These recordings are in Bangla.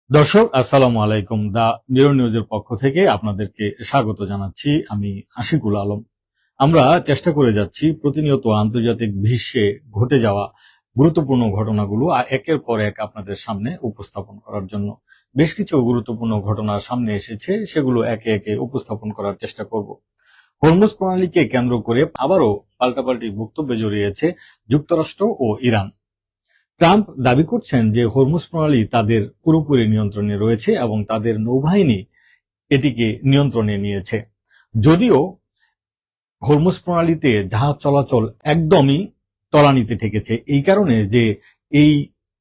দর্শক আসসালামু আলাইকুম। দা মিরর নিউজের পক্ষ থেকে আপনাদেরকে স্বাগত জানাচ্ছি। আমি আশিকুল আলম। আমরা চেষ্টা করে যাচ্ছি প্রতিনিয়ত আন্তর্জাতিক বিশ্বে ঘটে যাওয়া গুরুত্বপূর্ণ ঘটনাগুলো একের পর এক আপনাদের সামনে উপস্থাপন করার জন্য। বেশ কিছু গুরুত্বপূর্ণ ঘটনা সামনে এসেছে, সেগুলো একে একে উপস্থাপন করার চেষ্টা করব। হরমুজ প্রণালীকে কেন্দ্র করে আবারও পাল্টাপাল্টি বক্তব্যে জড়িয়েছে যুক্তরাষ্ট্র ও ইরান। ট্রাম্প দাবি করছেন যে হরমুজ প্রণালী তাদের পুরোপুরি নিয়ন্ত্রণে রয়েছে এবং তাদের নৌবাহিনী এটিকে নিয়ন্ত্রণে নিয়েছে। যদিও হরমুজ প্রণালীতে জাহাজ চলাচল একদমই তলানিতে ঠেকেছে, এই কারণে যে এই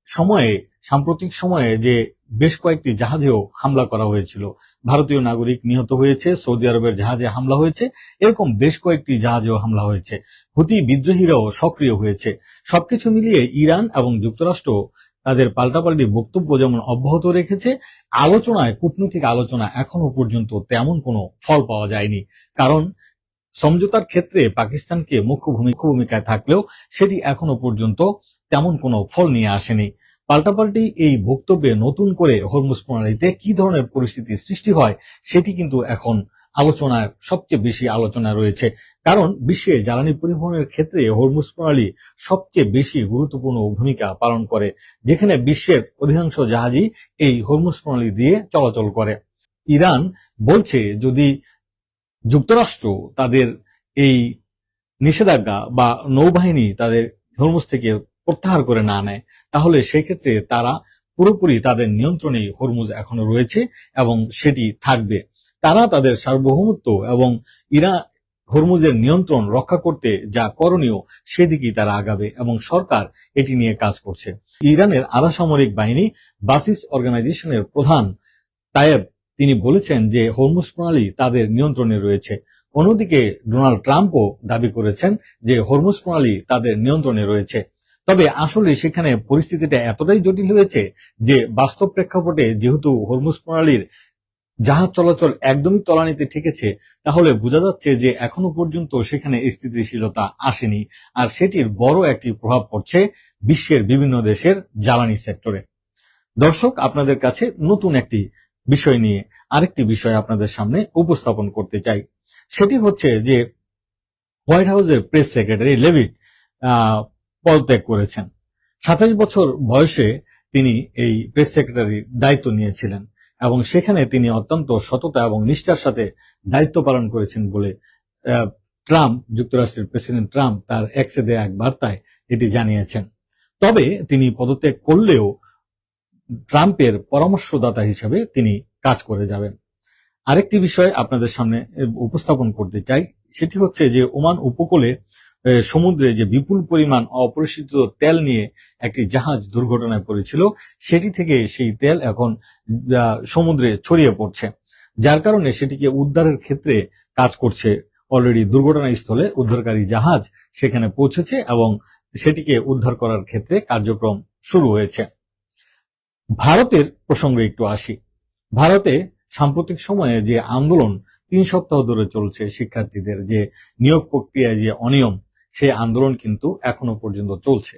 সময়ে সাম্প্রতিক সময়ে যে বেশ কয়েকটি জাহাজেও হামলা করা হয়েছিল, ভারতীয় নাগরিক নিহত হয়েছে, সৌদি আরবের জাহাজে হামলা হয়েছে, এরকম বেশ কয়েকটি জাহাজেও হামলা হয়েছে, হুতি বিদ্রোহীরাও সক্রিয় হয়েছে। সবকিছু মিলিয়ে ইরান এবং যুক্তরাষ্ট্র তাদের পাল্টাপাল্টি বক্তব্য যেমন অব্যাহত রেখেছে, আলোচনায় কূটনৈতিক আলোচনা এখনো পর্যন্ত তেমন কোনো ফল পাওয়া যায়নি। কারণ সমঝোতার ক্ষেত্রে পাকিস্তানকে মুখ্য ভূমিকায় থাকলেও সেটি এখনো পর্যন্ত তেমন কোনো ফল নিয়ে আসেনি। পাল্টাপাল্টি এই বক্তব্যে নতুন করে হরমুজ প্রণালীতে কি ধরনের পরিস্থিতি সৃষ্টি হয় সেটি কিন্তু এখন আলোচনায় সবচেয়ে বেশি আলোচনা রয়েছে। কারণ বিশ্বে জ্বালানি পরিবহনের ক্ষেত্রে হরমুজ প্রণালী সবচেয়ে বেশি গুরুত্বপূর্ণ ভূমিকা পালন করে, যেখানে বিশ্বের অধিকাংশ জাহাজই এই হরমুজ প্রণালী দিয়ে চলাচল করে। ইরান বলছে যদি যুক্তরাষ্ট্র তাদের এই নিষেধাজ্ঞা বা নৌবাহিনী তাদের হরমুজ থেকে প্রত্যাহার করে না নেয়, তাহলে সেক্ষেত্রে তারা পুরোপুরি তাদের নিয়ন্ত্রণেই হরমুজ এখনো রয়েছে এবং সেটি থাকবে। তারা তাদের সার্বভৌমত্ব এবং হরমুজের নিয়ন্ত্রণ রক্ষা করতে যা করণীয় সেদিকেই তারা আগাবে এবং সরকার এটি নিয়ে কাজ করছে। ইরানের আধা সামরিক বাহিনী বাসিস অর্গানাইজেশনের প্রধান তায়েব তিনি বলেছেন যে হরমুজ প্রণালী তাদের নিয়ন্ত্রণে রয়েছে। অন্যদিকে ডোনাল্ড ট্রাম্পও দাবি করেছেন যে হরমুজ প্রণালী তাদের নিয়ন্ত্রণে রয়েছে। তবে আসলে সেখানে পরিস্থিতিটা এতটাই জটিল হয়েছে যে বাস্তব প্রেক্ষাপটে যেহেতু হরমুজ প্রণালীর জাহাজ চলাচল একদমই তলানিতে ঠেকেছে, তাহলে বোঝা যাচ্ছে যে এখনো পর্যন্ত সেখানে স্থিতিশীলতা আসেনি, আর সেটির বড় একটি প্রভাব পড়ছে বিশ্বের বিভিন্ন দেশের জ্বালানি সেক্টরে। দর্শক, আপনাদের কাছে নতুন একটি বিষয় নিয়ে আরেকটি বিষয় আপনাদের সামনে উপস্থাপন করতে চাই। সেটি হচ্ছে যে হোয়াইট হাউসের প্রেস সেক্রেটারি লেভিট পদত্যাগ করেছেন। 27 বছর বয়সে তিনি এই প্রেস সেক্রেটারির দায়িত্ব নিয়েছিলেন এবং সেখানে তিনি অত্যন্ত সততা এবং নিষ্ঠার সাথে দায়িত্ব পালন করেছেন বলে যুক্তরাষ্ট্রের প্রেসিডেন্ট ট্রাম্প তার এক্সে দেয়া এক বার্তায় এটি জানিয়েছেন। তবে তিনি পদত্যাগ করলেও ট্রাম্পের পরামর্শদাতা হিসেবে তিনি কাজ করে যাবেন। আরেকটি বিষয় আপনাদের সামনে উপস্থাপন করতে চাই, সেটি হচ্ছে যে ওমান উপকূলে সমুদ্রে যে বিপুল পরিমাণ অপরিশোধিত তেল নিয়ে একটি জাহাজ দুর্ঘটনায় পড়েছিল, সেটি থেকে সেই তেল এখন সমুদ্রে ছড়িয়ে পড়ছে, যার কারণে সেটিকে উদ্ধারের ক্ষেত্রে কাজ করছে। অলরেডি দুর্ঘটনাস্থলে উদ্ধারকারী জাহাজ সেখানে পৌঁছেছে এবং সেটিকে উদ্ধার করার ক্ষেত্রে কার্যক্রম শুরু হয়েছে। ভারতের প্রসঙ্গে একটু আসি। ভারতে সাম্প্রতিক সময়ে যে আন্দোলন 3 সপ্তাহ ধরে চলছে, শিক্ষার্থীদের যে নিয়োগ প্রক্রিয়ায় যে অনিয়ম, সেই আন্দোলন কিন্তু এখনো পর্যন্ত চলছে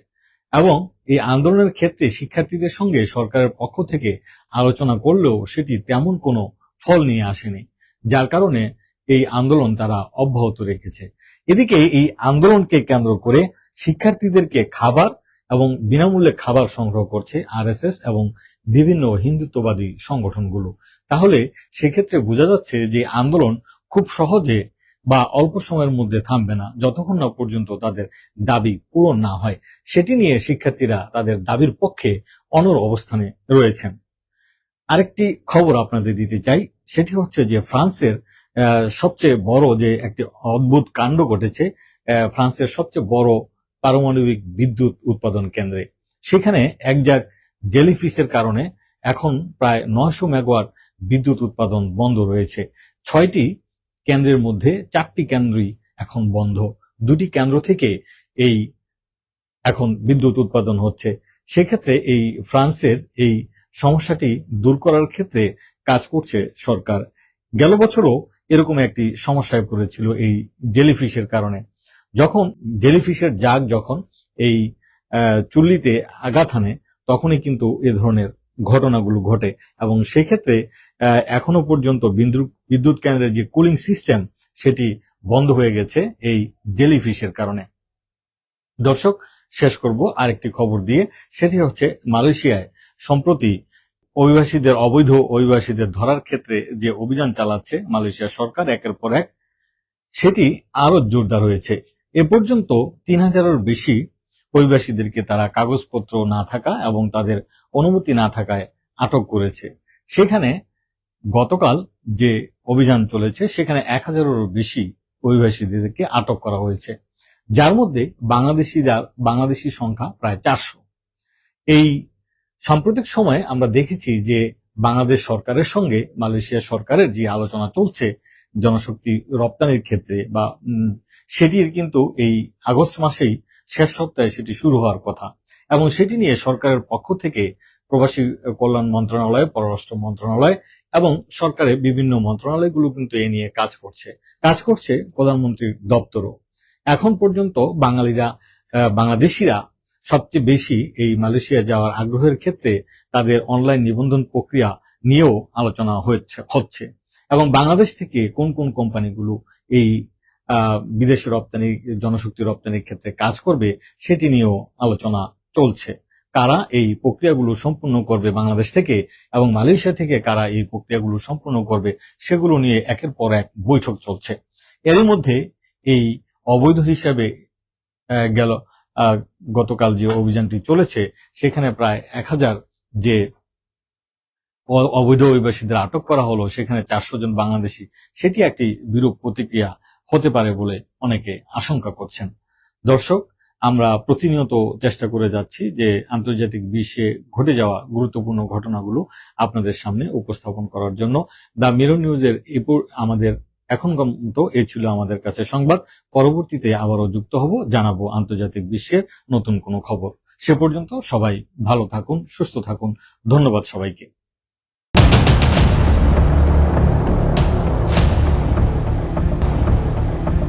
এবং এই আন্দোলনের ক্ষেত্রে শিক্ষার্থীদের সঙ্গে সরকারের পক্ষ থেকে আলোচনা করলেও সেটি তেমন কোনো ফল নিয়ে আসেনি, যার কারণে এই আন্দোলন তারা অব্যাহত রেখেছে। এদিকে এই আন্দোলনকে কেন্দ্র করে শিক্ষার্থীদেরকে খাবার এবং বিনামূল্যে খাবার সংগ্রহ করছে আরএসএস এবং বিভিন্ন হিন্দুত্ববাদী সংগঠনগুলো। তাহলে সেক্ষেত্রে বোঝা যাচ্ছে যে আন্দোলন খুব সহজে বা অল্প সময়ের মধ্যে থামবে না, যতক্ষণ না পর্যন্ত তাদের দাবি পূরণ না হয়। সেটি নিয়ে শিক্ষার্থীরা তাদের দাবির পক্ষে অনড় অবস্থানে রয়েছেন। আরেকটি খবর আপনাদের দিতে চাই, সেটি হচ্ছে যে ফ্রান্সের সবচেয়ে বড় যে একটি অদ্ভুত কাণ্ড ঘটেছে, ফ্রান্সের সবচেয়ে বড় পারমাণবিক বিদ্যুৎ উৎপাদন কেন্দ্রে সেখানে একজাক জেলিফিশের কারণে এখন প্রায় 900 মেগাওয়াট বিদ্যুৎ উৎপাদন বন্ধ রয়েছে। 6টি কেন্দ্রের মধ্যে 4টি কেন্দ্রই এখন বন্ধ। 2টি কেন্দ্র থেকে এই এখন বিদ্যুৎ উৎপাদন হচ্ছে। সেক্ষেত্রে এই ফ্রান্সের এই সমস্যাটি দূর করার ক্ষেত্রে কাজ করছে সরকার। গেল বছরও এরকম একটি সমস্যায় পড়েছিল এই জেলিফিশের কারণে। যখন জেলিফিশের জাগ যখন এই চুল্লিতে আঘাত হানে, তখনই কিন্তু এ ধরনের ঘটনাগুলো ঘটে এবং সেক্ষেত্রে এখনো পর্যন্ত বিদ্যুৎ কেন্দ্রের যে কুলিং সিস্টেম সেটি বন্ধ হয়ে গেছে এই জেলিফিশের কারণে। দর্শক, শেষ করব আরেকটি খবর দিয়ে, সেটি হচ্ছে মালয়েশিয়ায় সম্প্রতি অবৈধ অভিবাসীদের ধরার ক্ষেত্রে যে অভিযান চালাচ্ছে মালয়েশিয়া সরকার একের পর এক, সেটি আরো জোরদার হয়েছে। এ পর্যন্ত ৩,০০০-এর বেশি অভিবাসীদেরকে তারা কাগজপত্র না থাকা এবং তাদের অনুমতি না থাকায় আটক করেছে। সেখানে গতকাল যে অভিযান চলেছে সেখানে ১,০০০-এরও বেশি অভিবাসীদেরকে আটক করা হয়েছে, যার মধ্যে বাংলাদেশি সংখ্যা প্রায় ৪০০। এই সাম্প্রতিক সময়ে আমরা দেখেছি যে বাংলাদেশ সরকারের সঙ্গে মালয়েশিয়া সরকারের যে আলোচনা চলছে জনশক্তি রপ্তানির ক্ষেত্রে বা সেটির কিন্তু এই আগস্ট মাসেই শেষ সপ্তাহে সেটি শুরু হওয়ার কথা এবং সেটি নিয়ে সরকারের পক্ষ থেকে প্রবাসী কল্যাণ মন্ত্রণালয়, পররাষ্ট্র মন্ত্রণালয় এবং সরকারের বিভিন্ন মন্ত্রণালয়গুলো কিন্তু এ নিয়ে কাজ করছে প্রধানমন্ত্রীর দপ্তরও। এখন পর্যন্ত বাংলাদেশিরা সবচেয়ে বেশি এই মালয়েশিয়া যাওয়ার আগ্রহের ক্ষেত্রে তাদের অনলাইন নিবন্ধন প্রক্রিয়া নিয়েও আলোচনা হচ্ছে এবং বাংলাদেশ থেকে কোন কোন কোম্পানিগুলো এই বিদেশে জনশক্তি রপ্তানির ক্ষেত্রে কাজ করবে সেটি নিয়েও আলোচনা চলছে। কারা এই প্রক্রিয়াগুলো সম্পূর্ণ করবে বাংলাদেশ থেকে এবং মালয়েশিয়া থেকে কারা এই প্রক্রিয়াগুলো সম্পূর্ণ করবে সেগুলো নিয়ে একের পর এক বৈঠক চলছে। এর মধ্যে এই অবৈধ হিসাবে গতকাল যে অভিযানটি চলেছে সেখানে প্রায় ১,০০০ যে অবৈধ অভিবাসীদের আটক করা হলো, সেখানে ৪০০ জন বাংলাদেশি, সেটি একটি বিরূপ প্রতিক্রিয়া হতে পারে বলে অনেকে আশঙ্কা করছেন। দর্শক, আমরা প্রতিনিয়ত চেষ্টা করে যাচ্ছি যে আন্তর্জাতিক বিশ্বে ঘটে যাওয়া গুরুত্বপূর্ণ ঘটনাগুলো আপনাদের সামনে উপস্থাপন করার জন্য। দ্য মিরর নিউজের আমাদের এখনকার মতো এই ছিল আমাদের কাছে সংবাদ। পরবর্তীতে আবারও যুক্ত হব, জানাবো আন্তর্জাতিক বিশ্বের নতুন কোনো খবর। সে পর্যন্ত সবাই ভালো থাকুন, সুস্থ থাকুন। ধন্যবাদ সবাইকে।